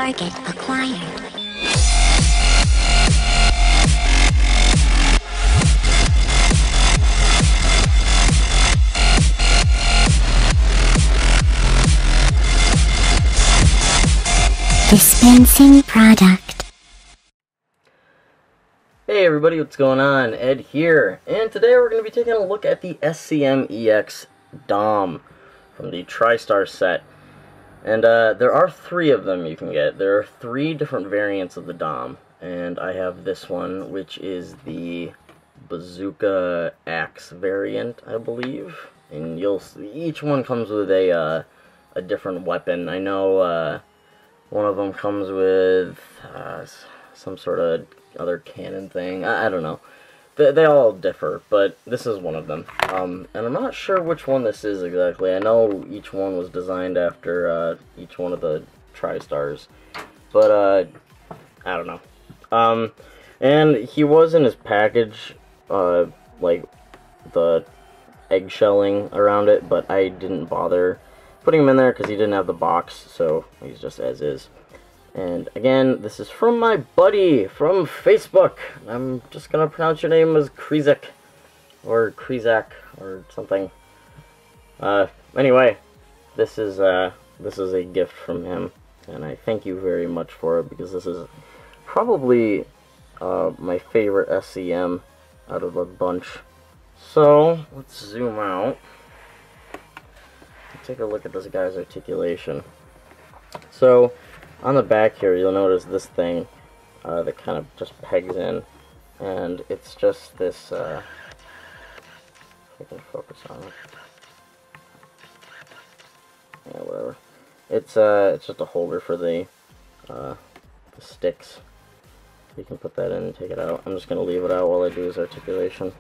Target acquired. Dispensing product. Hey everybody, what's going on? Ed here, and today we're going to be taking a look at the SCM Ex Dom from the TriStar set. And there are 3 of them you can get. There are 3 different variants of the Dom, and I have this one, which is the Bazooka Axe variant, I believe. And you'll see, each one comes with a different weapon. I know one of them comes with some sort of other cannon thing. I don't know. They all differ, but this is one of them. And I'm not sure which one this is exactly. I know each one was designed after each one of the TriStars, but I don't know. And he was in his package, like the eggshelling around it, but I didn't bother putting him in there because he didn't have the box, so he's just as is. And again, this is from my buddy from Facebook. I'm just gonna pronounce your name as Krizak, or Krizak, or something. Anyway, this is a gift from him, and I thank you very much for it, because this is probably my favorite SCM out of the bunch. So let's zoom out. Take a look at this guy's articulation. So on the back here, you'll notice this thing that kind of just pegs in, and it's just this. If I can focus on it. Yeah, whatever. It's just a holder for the sticks. You can put that in and take it out. I'm just gonna leave it out while I do his articulation.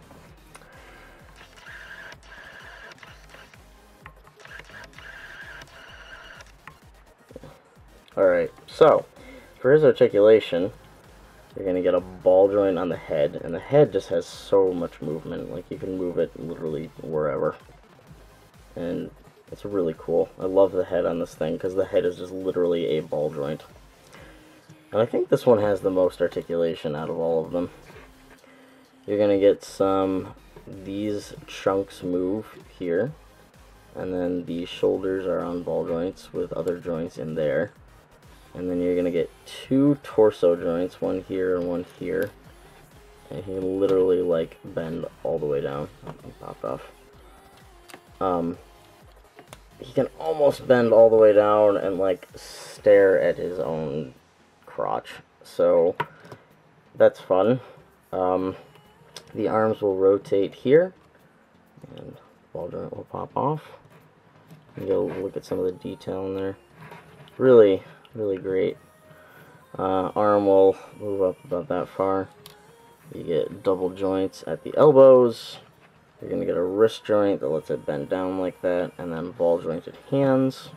Alright, so for his articulation, you're going to get a ball joint on the head, and the head just has so much movement. Like, you can move it literally wherever. And it's really cool. I love the head on this thing, because the head is just literally a ball joint. And I think this one has the most articulation out of all of them. You're going to get these chunks move here, and then the shoulders are on ball joints with other joints in there. And then you're going to get 2 torso joints, one here and one here. And he can literally, like, bend all the way down. Oh, he popped off. He can almost bend all the way down and, like, stare at his own crotch. So, that's fun. The arms will rotate here. And ball joint will pop off. And you'll look at some of the detail in there. Really great. Arm will move up about that far. You get double joints at the elbows. You're going to get a wrist joint that lets it bend down like that, and then ball jointed hands.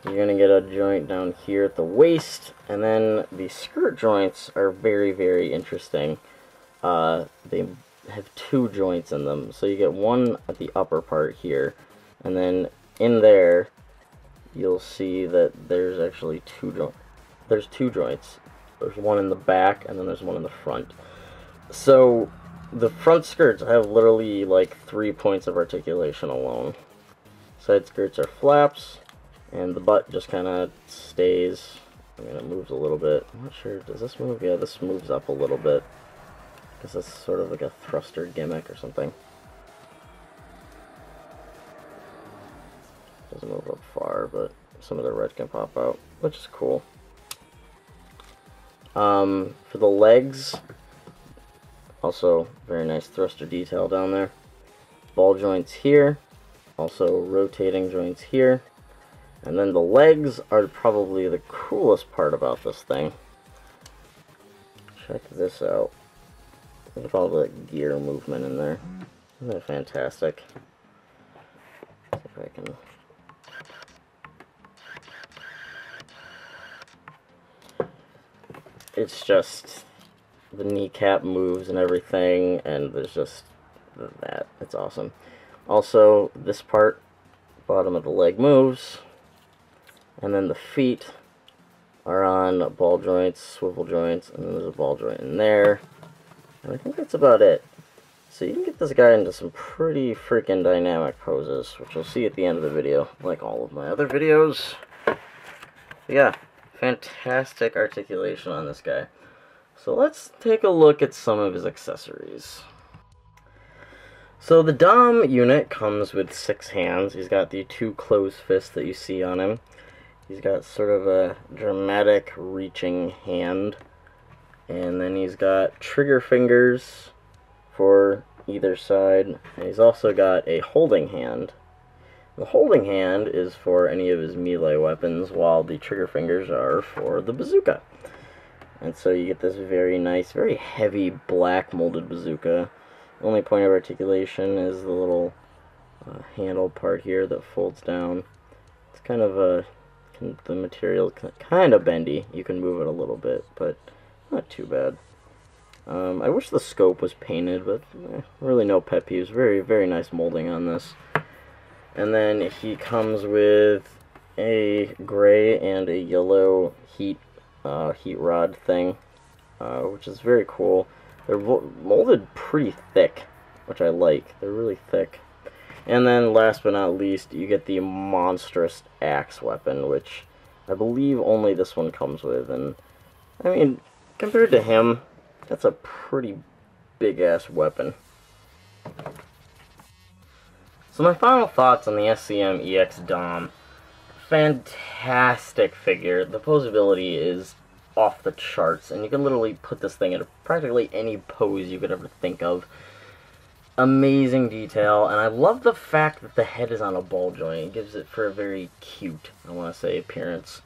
You're going to get a joint down here at the waist, and then the skirt joints are very interesting. They have 2 joints in them, so you get one at the upper part here, and then in there you'll see that there's actually 2 joints. There's 2 joints. There's one in the back, and then there's one in the front. So the front skirts have literally like 3 points of articulation alone. Side skirts are flaps, and the butt just kind of stays. I mean, it moves a little bit. I'm not sure. Does this move? Yeah, this moves up a little bit. Because it's sort of like a thruster gimmick or something. Doesn't move up far, but some of the red can pop out, which is cool. For the legs, also very nice thruster detail down there. Ball joints here, also rotating joints here. And then the legs are probably the coolest part about this thing. Check this out. Look at all the gear movement in there. Isn't that fantastic? See if I can. It's just the kneecap moves and everything, and there's just that. It's awesome. Also, this part, bottom of the leg moves, and then the feet are on ball joints, swivel joints, and then there's a ball joint in there. And I think that's about it. So you can get this guy into some pretty freaking dynamic poses, which you'll see at the end of the video, like all of my other videos. Yeah, fantastic articulation on this guy. So let's take a look at some of his accessories. So the Dom unit comes with 6 hands. He's got the 2 closed fists that you see on him. He's got sort of a dramatic reaching hand. And then he's got trigger fingers for either side. And he's also got a holding hand. The holding hand is for any of his melee weapons, while the trigger fingers are for the bazooka. And so you get this very nice, very heavy black molded bazooka. The only point of articulation is the little handle part here that folds down. It's kind of the material kind of bendy. You can move it a little bit, but not too bad. I wish the scope was painted, but really no pet peeves. Very, very nice molding on this. And then he comes with a gray and a yellow heat rod thing, which is very cool. They're molded pretty thick, which I like. They're really thick. And then last but not least, you get the monstrous axe weapon, which I believe only this one comes with. And I mean, compared to him, that's a pretty big-ass weapon. So my final thoughts on the SCM Ex Dom. Fantastic figure. The posability is off the charts, and you can literally put this thing into practically any pose you could ever think of. Amazing detail, and I love the fact that the head is on a ball joint. It gives it for a very cute, I want to say, appearance.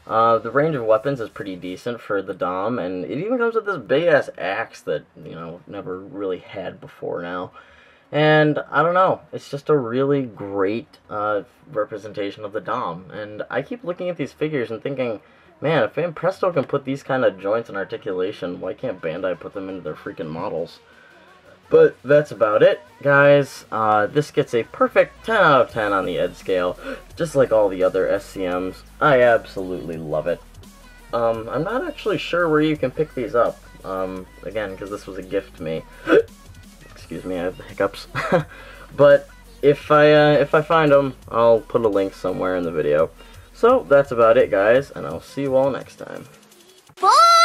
The range of weapons is pretty decent for the Dom, and it even comes with this big-ass axe that, you know, never really had before now. And, I don't know, it's just a really great representation of the Dom. And I keep looking at these figures and thinking, man, if Van Presto can put these kind of joints and articulation, why can't Bandai put them into their freaking models? But that's about it, guys. This gets a perfect 10 out of 10 on the Ed scale, just like all the other SCMs. I absolutely love it. I'm not actually sure where you can pick these up, again, because this was a gift to me. Excuse me, I have the hiccups. But if I find them, I'll put a link somewhere in the video. So that's about it, guys, and I'll see you all next time. Bye!